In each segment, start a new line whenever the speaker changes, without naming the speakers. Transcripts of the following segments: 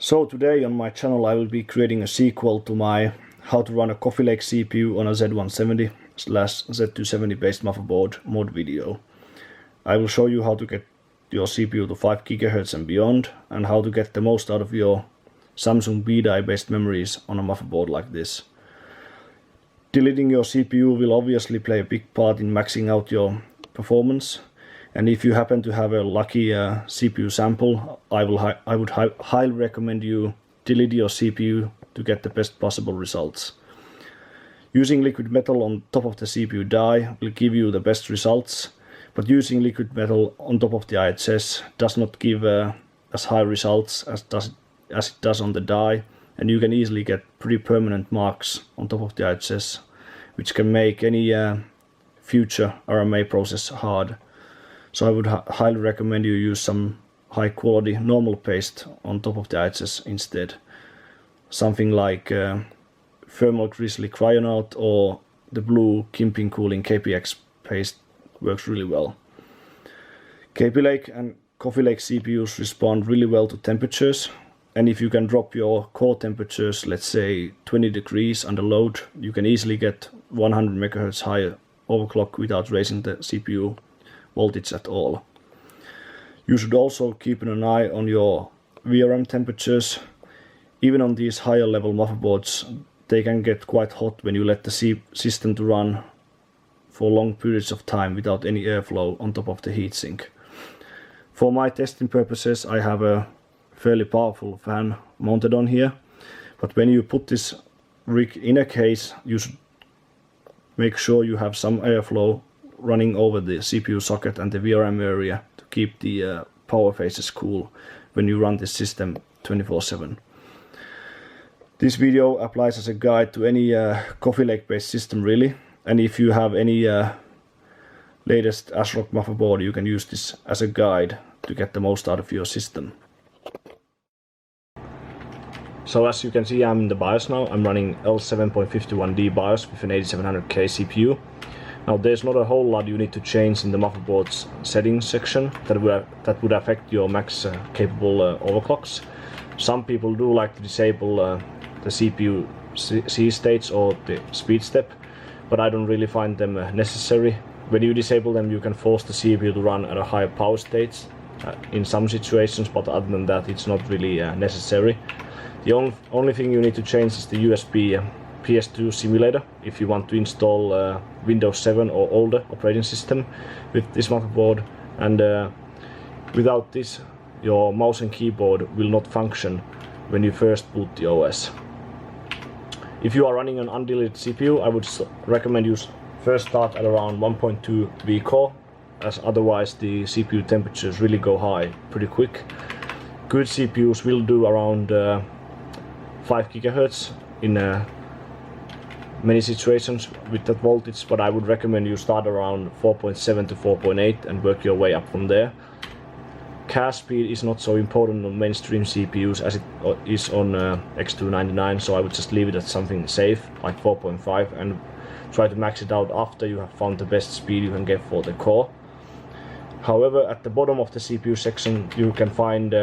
So today on my channel I will be creating a sequel to my how to run a Coffee Lake CPU on a Z170/Z270 based motherboard mod video. I will show you how to get your CPU to 5 GHz and beyond, and how to get the most out of your Samsung B-die based memories on a motherboard like this. Deleting your CPU will obviously play a big part in maxing out your performance, and if you happen to have a lucky CPU sample, I would highly recommend you delete your CPU to get the best possible results. Using liquid metal on top of the CPU die will give you the best results, but using liquid metal on top of the IHS does not give as high results as it does on the die, and you can easily get pretty permanent marks on top of the IHS, which can make any future RMA process hard. So I would highly recommend you use some high quality normal paste on top of the IHS instead. Something like thermal Grizzly conductonaut or the blue Kingpincooling KPx paste works really well. Kaby Lake and Coffee Lake CPUs respond really well to temperatures, and if you can drop your core temperatures, let's say 20 degrees under load, you can easily get 100 MHz higher overclock without raising the CPU voltage at all. You should also keep an eye on your VRM temperatures. Even on these higher level motherboards, they can get quite hot when you let the system to run for long periods of time without any airflow on top of the heatsink. For my testing purposes, I have a fairly powerful fan mounted on here, but when you put this rig in a case, you should make sure you have some airflow running over the CPU socket and the VRM area to keep the power phases cool when you run this system 24/7. This video applies as a guide to any Coffee Lake based system really, and if you have any latest Asrock motherboard, you can use this as a guide to get the most out of your system. So as you can see, I'm in the BIOS now. I'm running L7.51D BIOS with an 8700K CPU. Now there's not a whole lot you need to change in the motherboard's settings section that would affect your max capable overclocks. Some people do like to disable the CPU C states or the speed step, but I don't really find them necessary. When you disable them, you can force the CPU to run at a higher power state in some situations, but other than that it's not really necessary. The only thing you need to change is the USB PS2 simulator if you want to install Windows 7 or older operating system with this motherboard, and without this your mouse and keyboard will not function when you first boot the OS. If you are running an undeleted CPU, I would recommend you first start at around 1.2 V-core, as otherwise the CPU temperatures really go high pretty quick. Good CPUs will do around 5 GHz in many situations with that voltage, but I would recommend you start around 4.7 to 4.8 and work your way up from there. Cache speed is not so important on mainstream CPUs as it is on X299, so I would just leave it at something safe like 4.5 and try to max it out after you have found the best speed you can get for the core. However, at the bottom of the CPU section you can find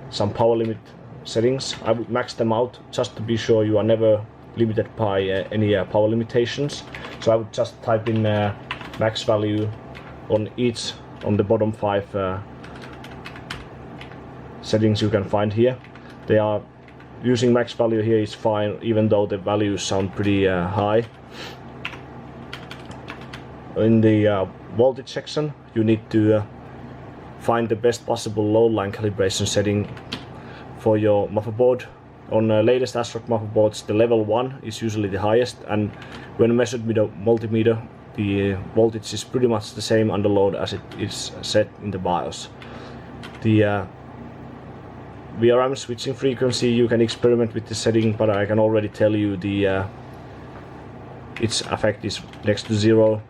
some power limit settings. I would max them out just to be sure you are never limited by any power limitations. So I would just type in max value on the bottom 5 settings you can find here. They are using max value here is fine, even though the values sound pretty high. In the voltage section, you need to find the best possible load line calibration setting for your motherboard. On latest Asrock motherboards, the level 1 is usually the highest, and when measured with a multimeter, the voltage is pretty much the same under load as it is set in the BIOS. The VRM switching frequency, you can experiment with the setting, but I can already tell you its effect is next to zero,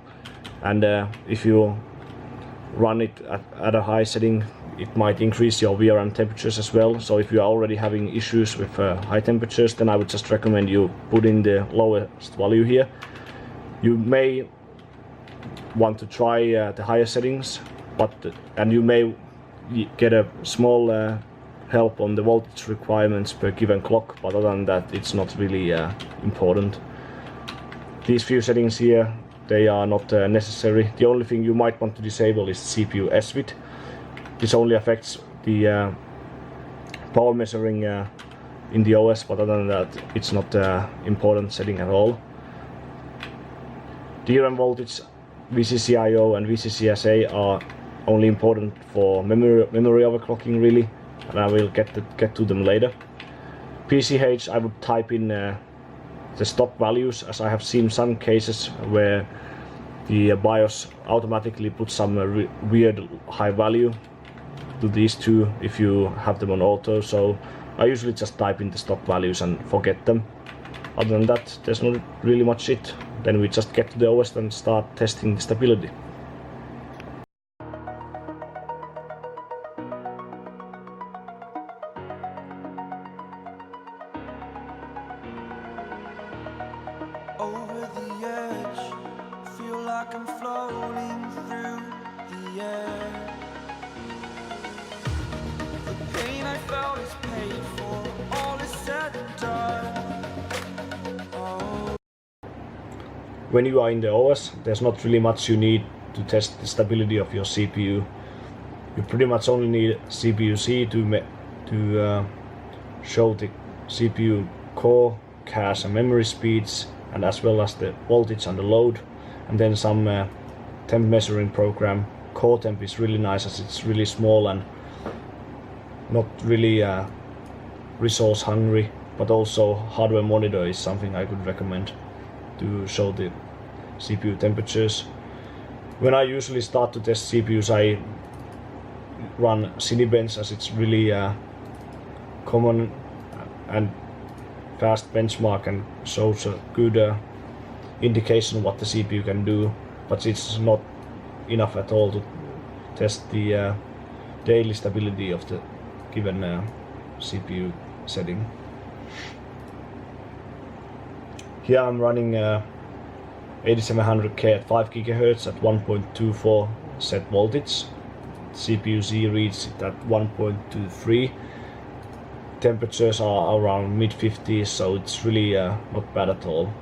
and if you run it at a high setting, it might increase your VRM temperatures as well. So if you are already having issues with high temperatures, then I would just recommend you put in the lowest value here. You may want to try the higher settings, and you may get a small help on the voltage requirements per given clock, but other than that it's not really important. These few settings here, they are not necessary. The only thing you might want to disable is CPU SWIT. This only affects the power measuring in the OS, but other than that it's not important setting at all. DRAM voltage, VCCIO and VCCSA are only important for memory overclocking really, and I will get to them later. PCH, I would type in the stock values, as I have seen some cases where the BIOS automatically puts some weird high value to these two if you have them on auto, so I usually just type in the stock values and forget them. Other than that, there's not really much it. Then we just get to the OS and start testing the stability.
Over the edge, feel like I'm floating through the air. The pain I felt is paid for, all is said and done. Oh.
When you are in the OS, there's not really much you need to test the stability of your CPU. You pretty much only need CPU-C to show the CPU core, cache and memory speeds, and as well as the voltage and the load, and then some temp measuring program. Core temp is really nice as it's really small and not really resource hungry, but also hardware monitor is something I could recommend to show the CPU temperatures. When I usually start to test CPUs, I run Cinebench as it's really common and fast benchmark and shows a good indication of what the CPU can do, but it's not enough at all to test the daily stability of the given CPU setting. Here I'm running 8700K at 5 GHz at 1.24 set voltage. CPU-Z reads it at 1.23. Temperatures are around mid-50s, so it's really not bad at all.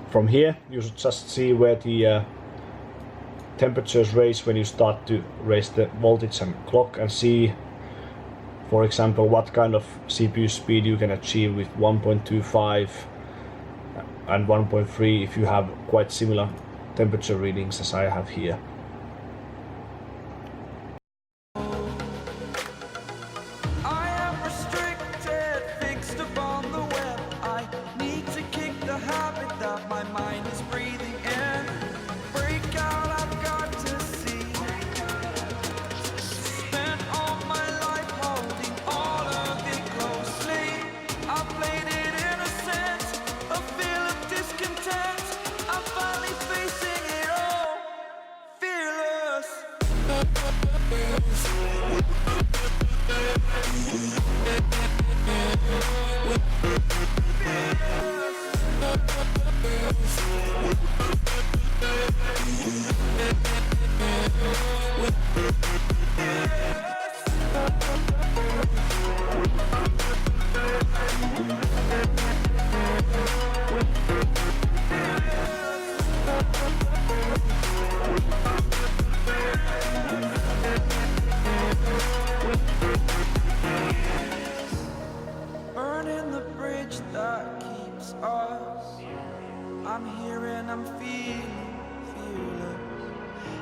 From here you should just see where the temperatures raise when you start to raise the voltage and clock, and see, for example, what kind of CPU speed you can achieve with 1.25 and 1.3 if you have quite similar temperature readings as I have here.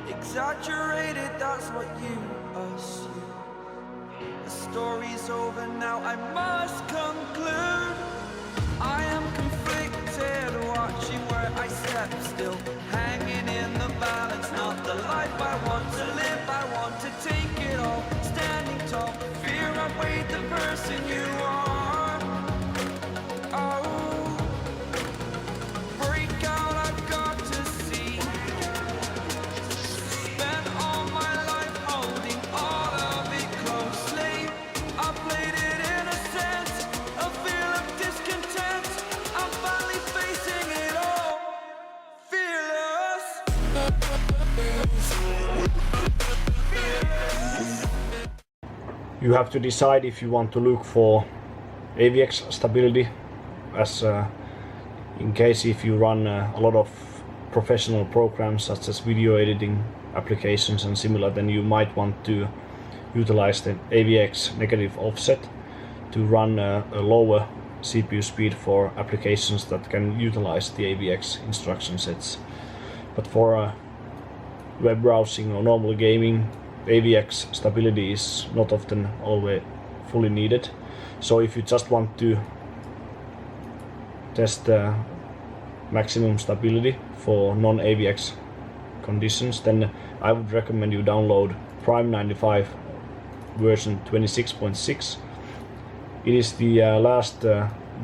Exaggerated, that's what you assume. The story's over now, I must conclude. I am conflicted, watching where I step still, hanging in the balance, not the life I want to live. I want to take it all, standing tall, fear outweighed the person you are. Oh, break out, I've got to see. Spent all my life holding all of it closely. I played it innocent, a feel of discontent. I'm finally facing it all, fearless.
You have to decide if you want to look for AVX stability, as in case if you run a lot of professional programs such as video editing applications and similar, then you might want to utilize the AVX negative offset to run a lower CPU speed for applications that can utilize the AVX instruction sets. But for web browsing or normal gaming, AVX stability is not often always fully needed. So if you just want to test maximum stability for non-AVX conditions, then I would recommend you download Prime 95 version 26.6. It is the last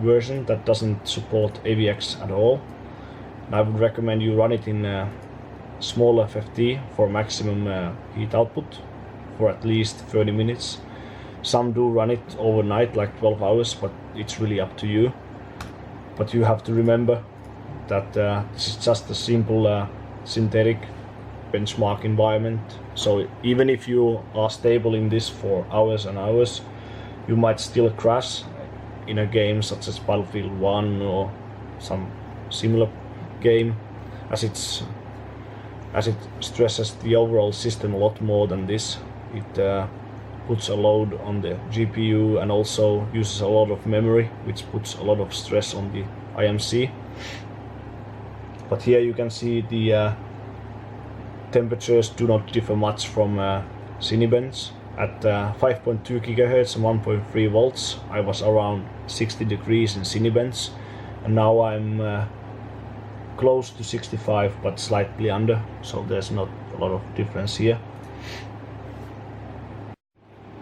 version that doesn't support AVX at all. I would recommend you run it in small FFT for maximum heat output for at least 30 minutes. Some do run it overnight, like 12 hours, but it's really up to you. But you have to remember that this is just a simple synthetic benchmark environment. So even if you are stable in this for hours and hours, you might still crash in a game such as Battlefield 1 or some similar game, as it stresses the overall system a lot more than this. It puts a load on the GPU and also uses a lot of memory, which puts a lot of stress on the IMC. But here you can see the temperatures do not differ much from Cinebench. At 5.2 GHz and 1.3 volts I was around 60 degrees in Cinebench, and now I'm close to 65 but slightly under, so there's not a lot of difference here.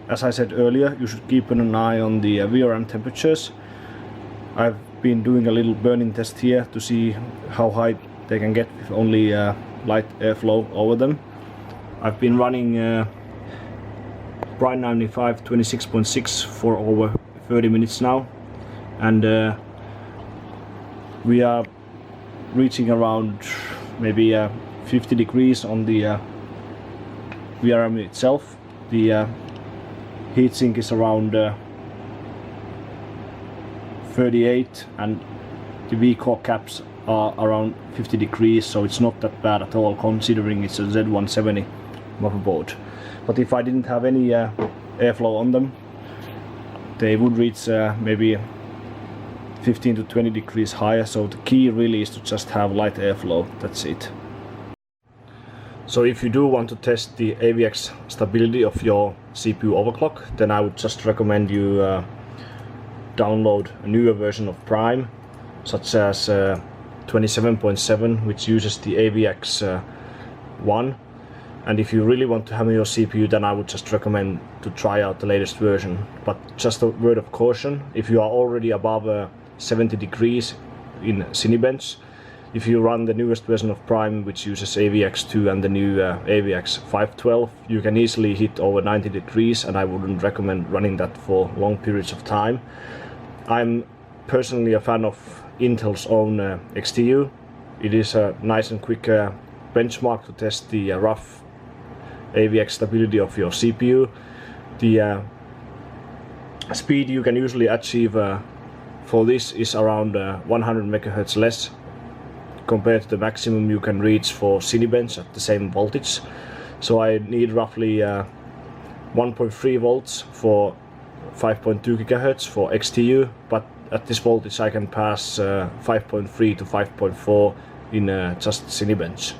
As I said earlier, you should keep an eye on the VRM temperatures. I've been doing a little burn-in test here to see how high they can get with only light airflow over them. I've been running Prime 95 26.6 for over 30 minutes now, and we are reaching around maybe 50 degrees on the VRM itself. The heatsink is around 38 and the V-core caps are around 50 degrees, so it's not that bad at all considering it's a Z170 motherboard. But if I didn't have any airflow on them, they would reach maybe 15 to 20 degrees higher, so the key really is to just have light airflow, that's it. So if you do want to test the AVX stability of your CPU overclock, then I would just recommend you download a newer version of Prime, such as 27.7, which uses the AVX 1. And if you really want to hammer your CPU, then I would just recommend to try out the latest version. But just a word of caution, if you are already above 70 degrees in Cinebench, if you run the newest version of Prime, which uses AVX2 and the new AVX 512, you can easily hit over 90 degrees, and I wouldn't recommend running that for long periods of time. I'm personally a fan of Intel's own XTU. It is a nice and quick benchmark to test the rough AVX stability of your CPU. The speed you can usually achieve for this is around 100 megahertz less compared to the maximum you can reach for Cinebench at the same voltage. So I need roughly 1.3 volts for 5.2 gigahertz for XTU, but at this voltage I can pass 5.3 to 5.4 in just Cinebench.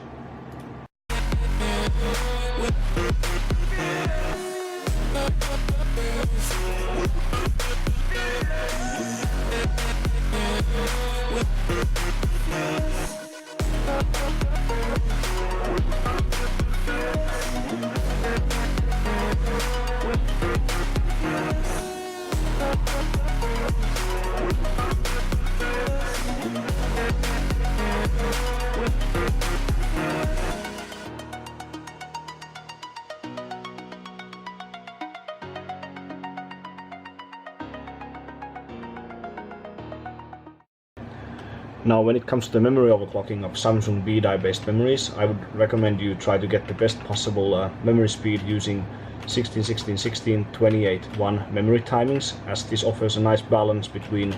Now, when it comes to the memory overclocking of Samsung B-die based memories, I would recommend you try to get the best possible memory speed using 16, 16, 16, 28, 1 memory timings, as this offers a nice balance between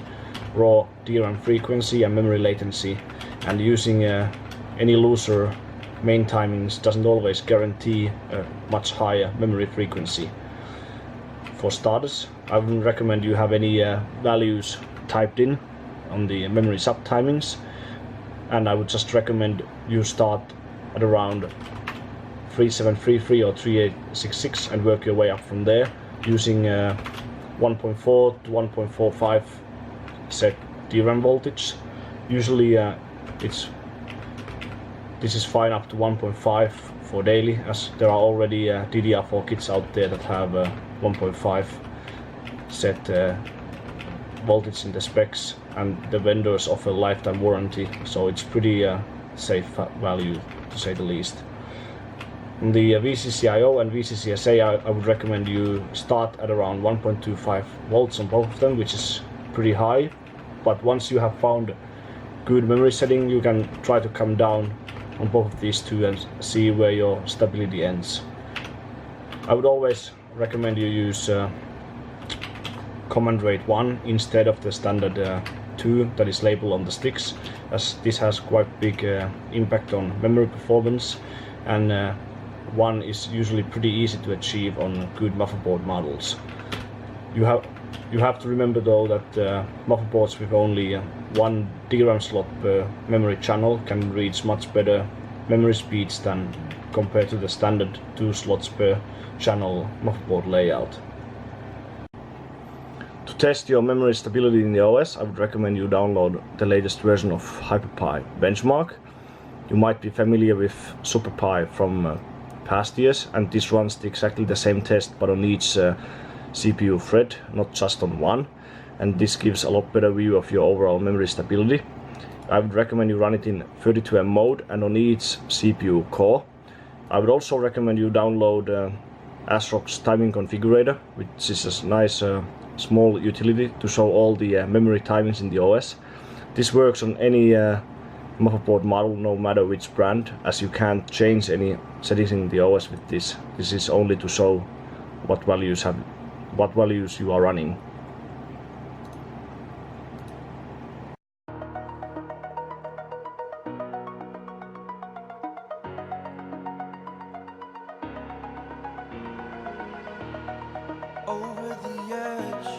raw DRAM frequency and memory latency, and using any looser main timings doesn't always guarantee a much higher memory frequency. For starters, I wouldn't recommend you have any values typed in on the memory subtimings, and I would just recommend you start at around 3733 or 3866 and work your way up from there using 1.4 to 1.45 set DRAM voltage. Usually this is fine up to 1.5 for daily, as there are already DDR4 kits out there that have 1.5 set voltage in the specs, and the vendors offer lifetime warranty, so it's pretty safe value to say the least. On the VCCIO and VCCSA, I would recommend you start at around 1.25 volts on both of them, which is pretty high, but once you have found good memory setting, you can try to come down on both of these two and see where your stability ends. I would always recommend you use command rate 1 instead of the standard 2 that is labeled on the sticks, as this has quite big impact on memory performance, and 1 is usually pretty easy to achieve on good motherboard models. You have to remember though that motherboards with only 1 DRAM slot per memory channel can reach much better memory speeds than compared to the standard 2 slots per channel motherboard layout. To test your memory stability in the OS, I would recommend you download the latest version of HyperPie Benchmark. You might be familiar with SuperPie from past years, and this runs exactly the same test but on each CPU thread, not just on one, and this gives a lot better view of your overall memory stability. I would recommend you run it in 32M mode and on each CPU core. I would also recommend you download Asrock's timing configurator, which is a nice small utility to show all the memory timings in the OS. This works on any motherboard model, no matter which brand, as you can't change any settings in the OS with this. This is only to show what values you are running.
Over the edge,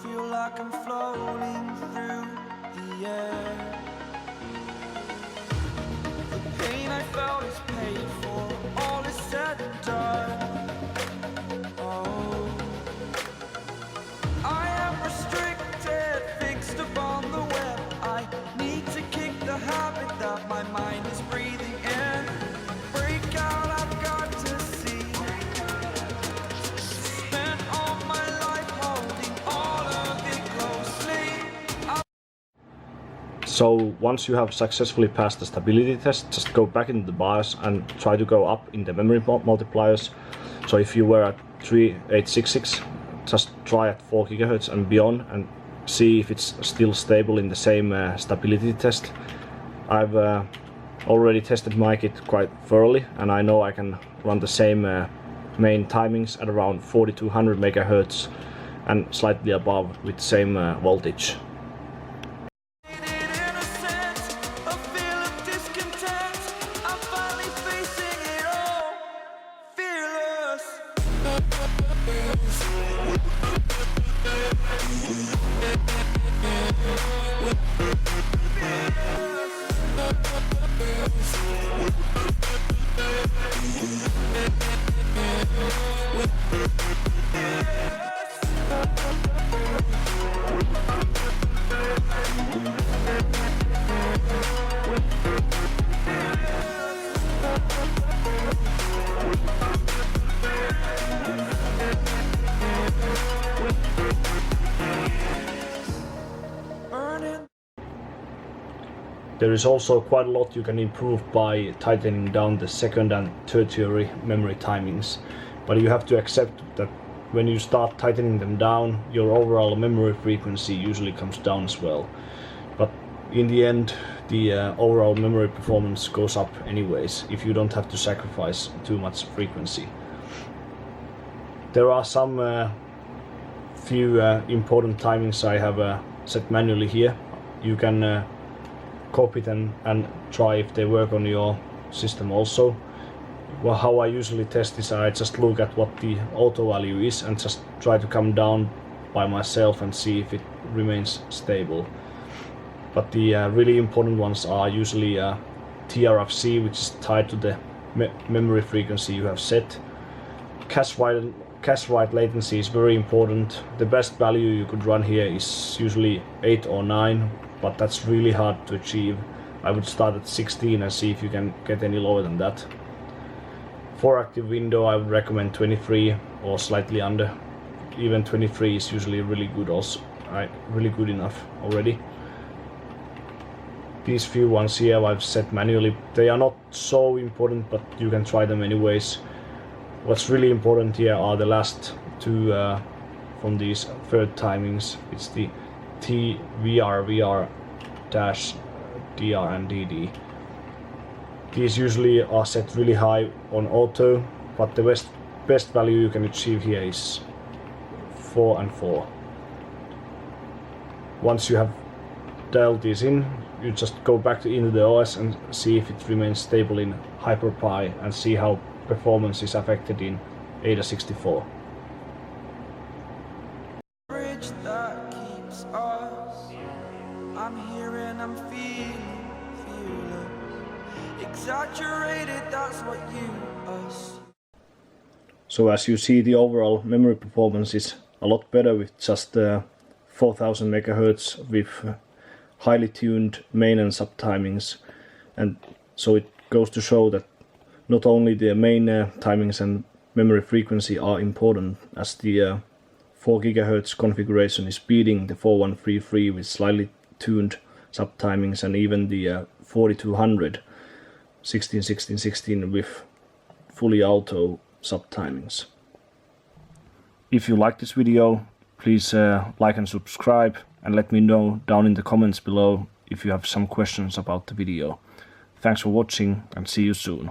feel like I'm floating through the air. The pain I felt is paid for, all is said and done. Oh, I am restricted, fixed upon the web. I need to kick the habit that my mind is breathing in. Break out, I've got to see. Spent all my life holding all of it closely.
So once you have successfully passed the stability test, just go back into the BIOS and try to go up in the memory multipliers. So if you were at 3866, just try at 4 GHz and beyond and see if it's still stable in the same stability test. I've already tested my kit quite thoroughly, and I know I can run the same main timings at around 4200 MHz and slightly above with same voltage. There is also quite a lot you can improve by tightening down the second and tertiary memory timings, but you have to accept that when you start tightening them down, your overall memory frequency usually comes down as well. But in the end, the overall memory performance goes up anyways, if you don't have to sacrifice too much frequency. There are some few important timings I have set manually here. You can copy them and try if they work on your system also. Well, how I usually test this, I just look at what the auto value is and just try to come down by myself and see if it remains stable. But the really important ones are usually TRFC, which is tied to the memory frequency you have set. Cache write latency is very important. The best value you could run here is usually 8 or 9, but that's really hard to achieve. I would start at 16 and see if you can get any lower than that. For active window, I would recommend 23 or slightly under. Even 23 is usually really good also, really good enough already. These few ones here I've set manually. They are not so important, but you can try them anyways. What's really important here are the last two from these third timings. It's the TVR, -DR and DD. These usually are set really high on auto, but the best value you can achieve here is 4 and 4. Once you have dialed these in, you just go back into the OS and see if it remains stable in Hyper-Pi and see how performance is affected in AIDA64.
Bridge that keeps us. I'm here and I'm feeling fearless. Exaggerated, that's what you us.
So as you see, the overall memory performance is a lot better with just 4000 megahertz with highly tuned main and sub timings, and so it goes to show that not only the main timings and memory frequency are important, as the 4 GHz configuration is beating the 4133 with slightly tuned sub timings, and even the 4200 16-16-16 with fully auto sub timings. If you like this video, please like and subscribe, and let me know down in the comments below if you have some questions about the video. Thanks for watching and see you soon.